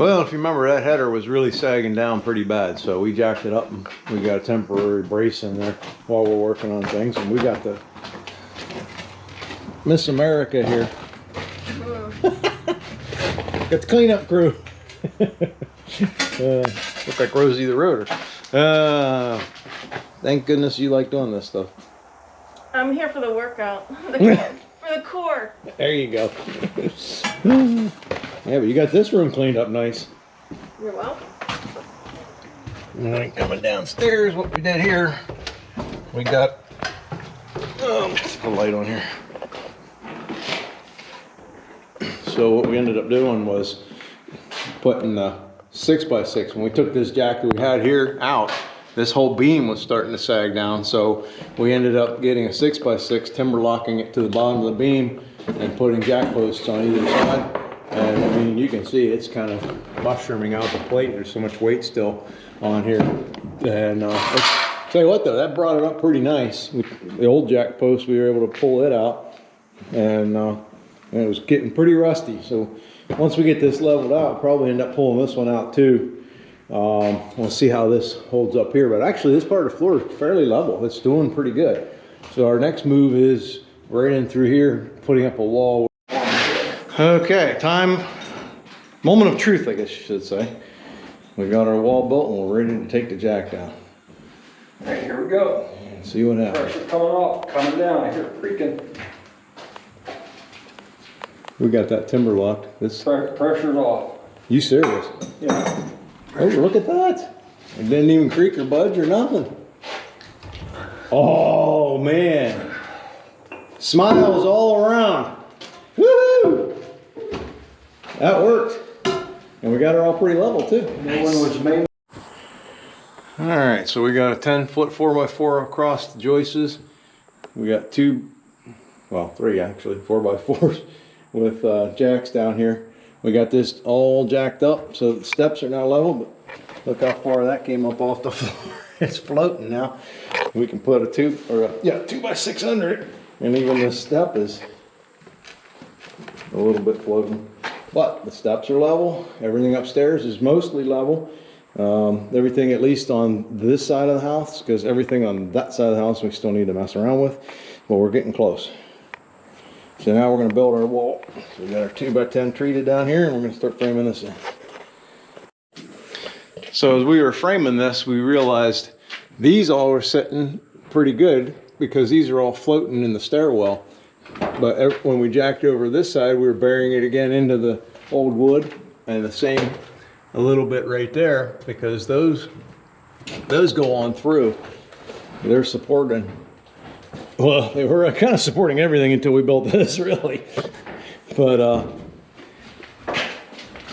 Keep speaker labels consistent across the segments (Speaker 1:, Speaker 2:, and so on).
Speaker 1: Well, if you remember, that header was really sagging down pretty bad, so we jacked it up and we got a temporary brace in there while we're working on things. And we got the Miss America here. Got the cleanup crew. Look like Rosie the Rotor. Thank goodness you like doing this stuff.
Speaker 2: I'm here for the workout. For the core.
Speaker 1: There you go. Yeah, but you got this room cleaned up nice.
Speaker 2: You're welcome.
Speaker 1: And then coming downstairs, what we did here, we got let's put a light on here. So what we ended up doing was putting the 6x6. When we took this jack that we had here out, this whole beam was starting to sag down. So we ended up getting a 6x6, timber locking it to the bottom of the beam and putting jack posts on either side. And I mean, you can see it's kind of mushrooming out the plate. There's so much weight still on here. And tell you what though, that brought it up pretty nice. The old jack post, we were able to pull it out, and it was getting pretty rusty. So once we get this leveled out, probably end up pulling this one out too. We'll see how this holds up here. But actually this part of the floor is fairly level. It's doing pretty good. So our next move is right in through here, putting up a wall. Okay, moment of truth, I guess you should say. We got our wall built and we're ready to take the jack down.
Speaker 3: All right, here we go.
Speaker 1: And see what happens.
Speaker 3: Pressure coming off, coming down. I hear it creaking.
Speaker 1: We got that timber locked.
Speaker 3: Pressure's off.
Speaker 1: You serious?
Speaker 3: Yeah.
Speaker 1: Oh, look at that. It didn't even creak or budge or nothing. Oh, man. Smiles all around. Woohoo! That worked. And we got her all pretty level too.
Speaker 3: That one was made.
Speaker 1: All right, so we got a 10-foot 4x4 across the joists. We got three actually, 4x4s with jacks down here. We got this all jacked up, so the steps are now level, but look how far that came up off the floor. It's floating now. We can put a 2x6 under it, and even this step is a little bit floating. But the steps are level. Everything upstairs is mostly level. Everything at least on this side of the house, because everything on that side of the house we still need to mess around with, but we're getting close. So now we're going to build our wall. So we got our 2x10 treated down here, and we're going to start framing this in. So as we were framing this, we realized these all are sitting pretty good because these are all floating in the stairwell. But when we jacked over this side, we were burying it again into the old wood, and the same a little bit right there, because those go on through. They're supporting. Well, they were kind of supporting everything until we built this, really. But I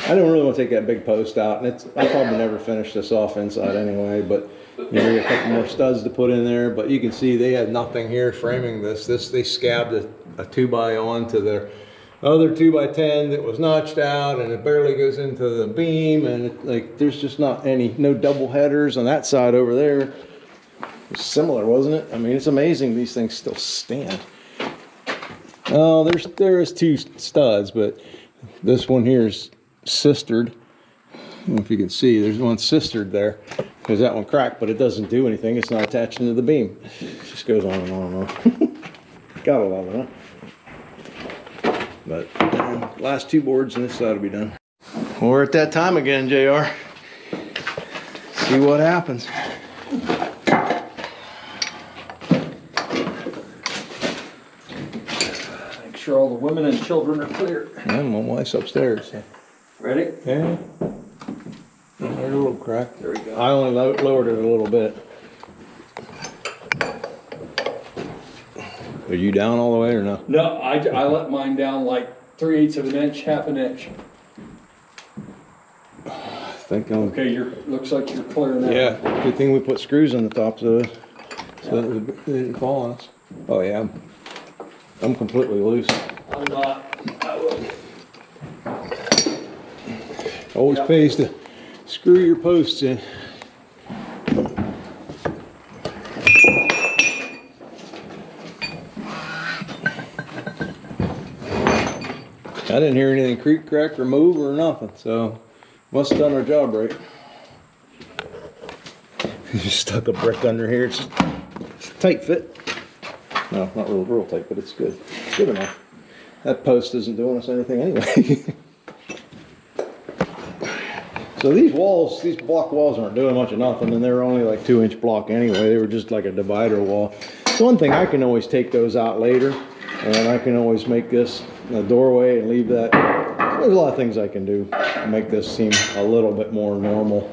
Speaker 1: don't really want to take that big post out, and I'll probably never finish this off inside anyway. But you know, we got a couple more studs to put in there. But you can see they had nothing here framing this. They scabbed a 2x onto their other 2x10 that was notched out, and it barely goes into the beam, and there's just no double headers on that side over there. It was similar, wasn't it? I mean, it's amazing these things still stand. Oh, there's two studs, but this one here is sistered. I don't know if you can see, there's one sistered there because that one cracked, but it doesn't do anything. It's not attaching to the beam. It just goes on and on and on. Gotta love it, huh? But last two boards and this side will be done. Well, we're at that time again, JR. See what happens.
Speaker 3: Make sure all the women and children are clear.
Speaker 1: Yeah, my wife's upstairs.
Speaker 3: Ready?
Speaker 1: Yeah. There's a little crack.
Speaker 3: There we go.
Speaker 1: I only lowered it a little bit. Are you down all the way or no?
Speaker 3: No, I let mine down like 3/8 of an inch, half an inch.
Speaker 1: I think I'm...
Speaker 3: Okay, looks like you're clear now.
Speaker 1: Yeah, good thing we put screws on the tops of it so that it didn't fall on us. Oh yeah, I'm completely loose.
Speaker 3: I'm not. I will.
Speaker 1: Always pays to screw your posts in. I didn't hear anything creak, crack, or move or nothing, so Must have done our job right. Just stuck a brick under here. It's a tight fit. No, not real tight, but it's good. It's good enough. That post isn't doing us anything anyway. So these walls, these block walls aren't doing much of nothing, and they're only like 2-inch block anyway. They were just like a divider wall. So one thing, I can always take those out later, and I can always make this a doorway and leave that. There's a lot of things I can do to make this seem a little bit more normal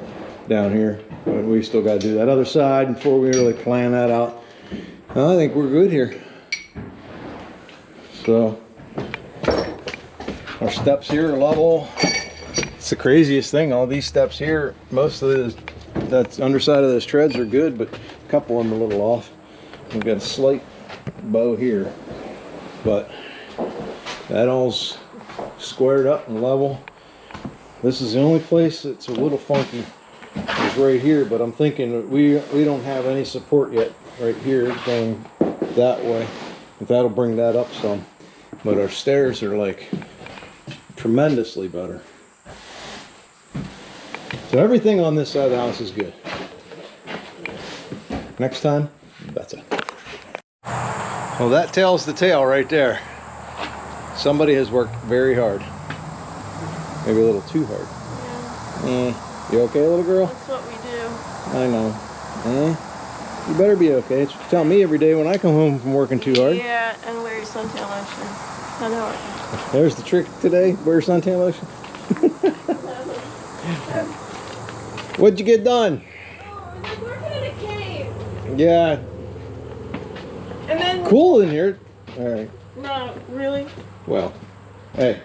Speaker 1: down here. But we still got to do that other side before we really plan that out. I think we're good here. So our steps here are level. It's the craziest thing. All these steps here, most of this, that underside of those treads are good, but a couple of them are a little off. We've got a slight bow here, but that all's squared up and level. This is the only place that's a little funky is right here, but I'm thinking that we don't have any support yet right here going that way. If that'll bring that up some. But our stairs are like tremendously better. So everything on this side of the house is good. Next time, better. Well, that tells the tale right there. Somebody has worked very hard. Maybe a little too hard. You okay, little girl?
Speaker 2: That's what we do.
Speaker 1: I know. You better be okay. It's what you tell me every day when I come home from working too hard.
Speaker 2: Yeah, and wear your suntan lotion. I know it.
Speaker 1: There's the trick today. Wear suntan lotion. What'd you get done?
Speaker 2: Oh, I was like working in a cave.
Speaker 1: Yeah,
Speaker 2: And then
Speaker 1: cool in here. All right.
Speaker 2: no, really.
Speaker 1: Well, hey.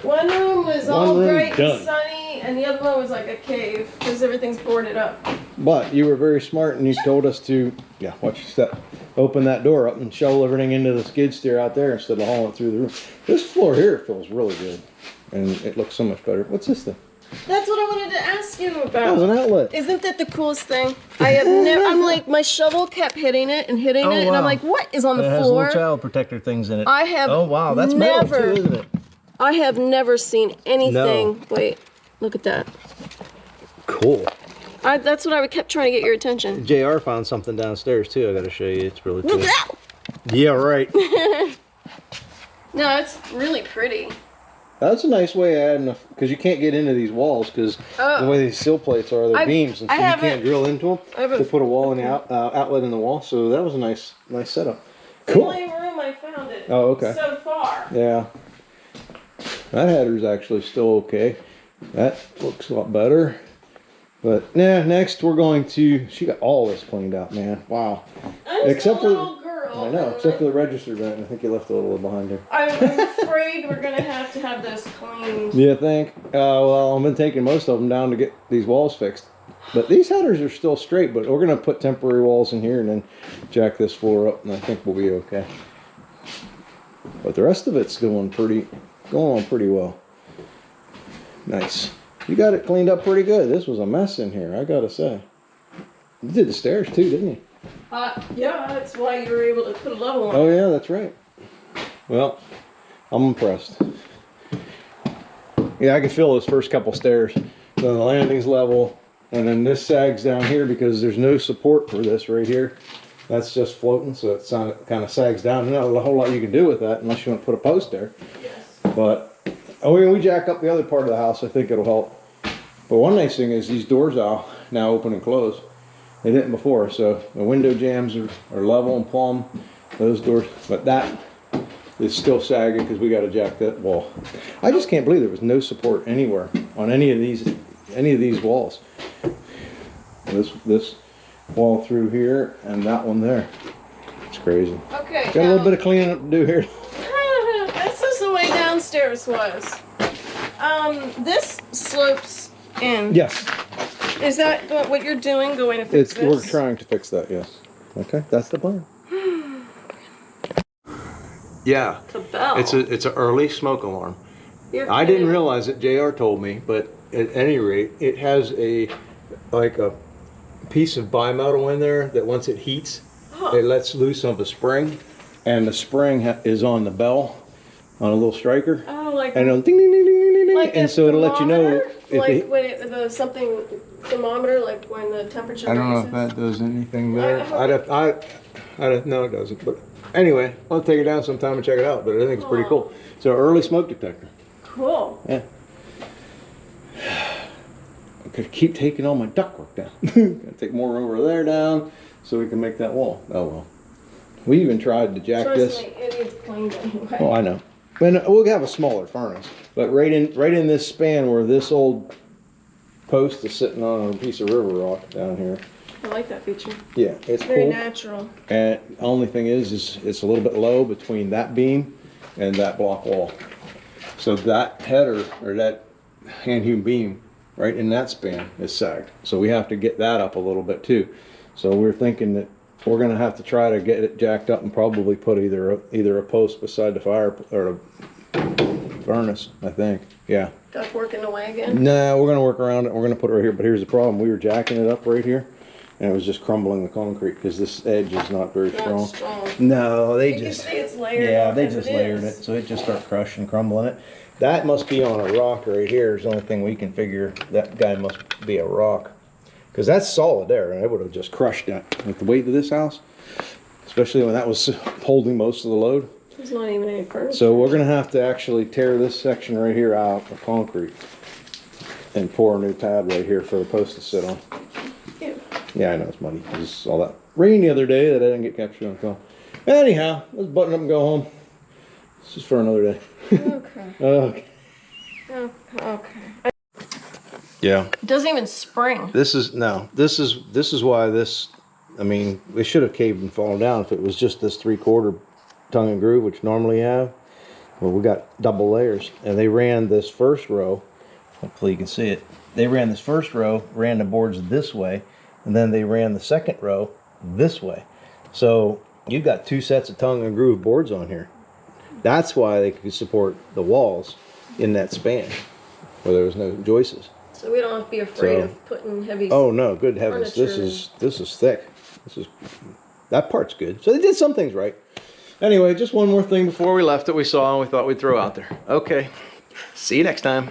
Speaker 2: One room was
Speaker 1: One
Speaker 2: all
Speaker 1: room
Speaker 2: bright
Speaker 1: done.
Speaker 2: and sunny, and the other one was like a cave because everything's boarded up.
Speaker 1: But you were very smart and you told us to, yeah, watch your step, open that door up and shovel everything into the skid steer out there instead of hauling it through the room. This floor here feels really good and it looks so much better. What's this thing?
Speaker 2: That's what I wanted to ask you
Speaker 1: Oh,
Speaker 2: about.
Speaker 1: it's an outlet.
Speaker 2: Isn't that the coolest thing? I have never. I'm like, my shovel kept hitting it and hitting
Speaker 1: Oh,
Speaker 2: it, and I'm
Speaker 1: wow.
Speaker 2: like, what is on the
Speaker 1: It has
Speaker 2: floor?
Speaker 1: little child protector things in it.
Speaker 2: I have.
Speaker 1: Oh, wow, that's
Speaker 2: never,
Speaker 1: metal too, isn't it?
Speaker 2: I have never seen anything.
Speaker 1: No.
Speaker 2: Wait, look at that.
Speaker 1: Cool.
Speaker 2: That's what I kept trying to get your attention.
Speaker 1: JR found something downstairs too. I gotta show you. It's really cool.
Speaker 2: Look at that.
Speaker 1: Yeah, right.
Speaker 2: No, it's really pretty.
Speaker 1: That's a nice way of adding, because you can't get into these walls because
Speaker 2: Oh.
Speaker 1: the way these sill plates are, they're beams, and so
Speaker 2: I
Speaker 1: you can't
Speaker 2: haven't-
Speaker 1: drill into them.
Speaker 2: I haven't-
Speaker 1: They put a wall in the outlet in the wall, so that was a nice setup.
Speaker 2: The
Speaker 1: Cool.
Speaker 2: only room I found it.
Speaker 1: Oh, okay.
Speaker 2: So far.
Speaker 1: Yeah. That header's actually still okay. That looks a lot better. But yeah, next we're going to. She got all this cleaned out, man. Wow.
Speaker 2: I'm
Speaker 1: Except
Speaker 2: just a
Speaker 1: for-
Speaker 2: little girl.
Speaker 1: I know, except for the register vent. I think you left a little behind there.
Speaker 2: I'm afraid we're gonna have to have those cleaned.
Speaker 1: You think? Well, I've been taking most of them down to get these walls fixed. But these headers are still straight, but we're going to put temporary walls in here and then jack this floor up, and I think we'll be okay. But the rest of it's going on pretty well. Nice. You got it cleaned up pretty good. This was a mess in here, I got to say. You did the stairs too, didn't you?
Speaker 2: Yeah, that's why you were able to put a level on.
Speaker 1: Oh yeah, that's right. Well, I'm impressed. Yeah, I can feel those first couple stairs. The landing's level, and then this sags down here because there's no support for this right here. That's just floating, so it kind of sags down. There's not a whole lot you can do with that unless you want to put a post there.
Speaker 2: Yes.
Speaker 1: But when we jack up the other part of the house, I think it'll help. But one nice thing is these doors now open and close. They didn't before, so the window jambs are level and plumb. Those doors, but that is still sagging because we got to jack that wall. I just can't believe there was no support anywhere on any of these walls. This wall through here and that one there. It's crazy.
Speaker 2: Okay.
Speaker 1: Got a little bit of cleaning up to do here.
Speaker 2: This is the way downstairs was. This slopes in.
Speaker 1: Yes,
Speaker 2: Is that what you're doing? Going to fix this?
Speaker 1: we're trying to fix that. Yes. Okay, that's the plan. Yeah,
Speaker 2: It's a bell.
Speaker 1: it's an early smoke alarm.
Speaker 2: You're
Speaker 1: I didn't
Speaker 2: kidding.
Speaker 1: realize it. JR told me, but at any rate, it has a piece of bimetal in there that once it heats, it lets loose of a spring, and the spring is on the bell, on a little striker,
Speaker 2: Oh, like
Speaker 1: and it'll ding ding ding ding ding ding.
Speaker 2: Like
Speaker 1: and
Speaker 2: a
Speaker 1: so it'll let you know
Speaker 2: thermometer?
Speaker 1: if
Speaker 2: like
Speaker 1: it,
Speaker 2: when it, the something thermometer, like when the temperature
Speaker 1: I don't know
Speaker 2: rises.
Speaker 1: if that does anything there.
Speaker 2: I-
Speaker 1: I don't know, it doesn't. But anyway, I'll take it down sometime and check it out. But I think it's pretty cool. So early smoke detector.
Speaker 2: Cool.
Speaker 1: Yeah. I could keep taking all my ductwork down. Gotta take more over there down so we can make that wall. Oh well. We even tried to jack
Speaker 2: Trust
Speaker 1: this.
Speaker 2: me, it needs cleaned anyway.
Speaker 1: Oh, I know. And we'll have a smaller furnace, but right in this span where this old post is sitting on a piece of river rock down here.
Speaker 2: I like that feature.
Speaker 1: Yeah, it's
Speaker 2: Very
Speaker 1: cool.
Speaker 2: natural.
Speaker 1: And the only thing is it's a little bit low between that beam and that block wall. So that header or that hand hewn beam right in that span is sagged. So we have to get that up a little bit too. So we're thinking that we're gonna have to try to get it jacked up and probably put either a post beside the fire or a furnace, I think. Yeah.
Speaker 2: Duck working away again.
Speaker 1: No, we're gonna work around it. We're gonna put it right here. But here's the problem: we were jacking it up right here, and it was just crumbling the concrete because this edge is not very
Speaker 2: Not
Speaker 1: strong.
Speaker 2: strong.
Speaker 1: No, they
Speaker 2: You
Speaker 1: just
Speaker 2: can see it's layered.
Speaker 1: yeah, they
Speaker 2: as
Speaker 1: just
Speaker 2: it
Speaker 1: layered
Speaker 2: is.
Speaker 1: it, so it just started crushing, crumbling it. That must be on a rock right here. Is the only thing we can figure. That guy must be a rock, because that's solid there, and I would have just crushed that with the weight of this house, especially when that was holding most of the load.
Speaker 2: There's not even any furniture.
Speaker 1: So we're gonna have to actually tear this section right here out of concrete and pour a new pad right here for the post to sit on.
Speaker 2: Ew.
Speaker 1: Yeah, I know it's muddy. I just saw that rain the other day that I didn't get captured on film. Anyhow, let's button up and go home. This is for another day.
Speaker 2: Okay.
Speaker 1: Okay.
Speaker 2: Okay.
Speaker 1: Yeah.
Speaker 2: It doesn't even spring.
Speaker 1: This is why this. I mean, it should have caved and fallen down if it was just this 3/4 tongue and groove, which normally you have. Well, we got double layers, and they ran this first row. Hopefully, you can see it. They ran this first row, ran the boards this way, and then they ran the second row this way. So you've got 2 sets of tongue and groove boards on here. That's why they could support the walls in that span, where there was no joists.
Speaker 2: So we don't have to be afraid
Speaker 1: So-
Speaker 2: of putting heavy.
Speaker 1: Oh no, good heavens! This is thick. That part's good. So they did some things right. Anyway, just one more thing before we left that we saw and we thought we'd throw out there. Okay, see you next time.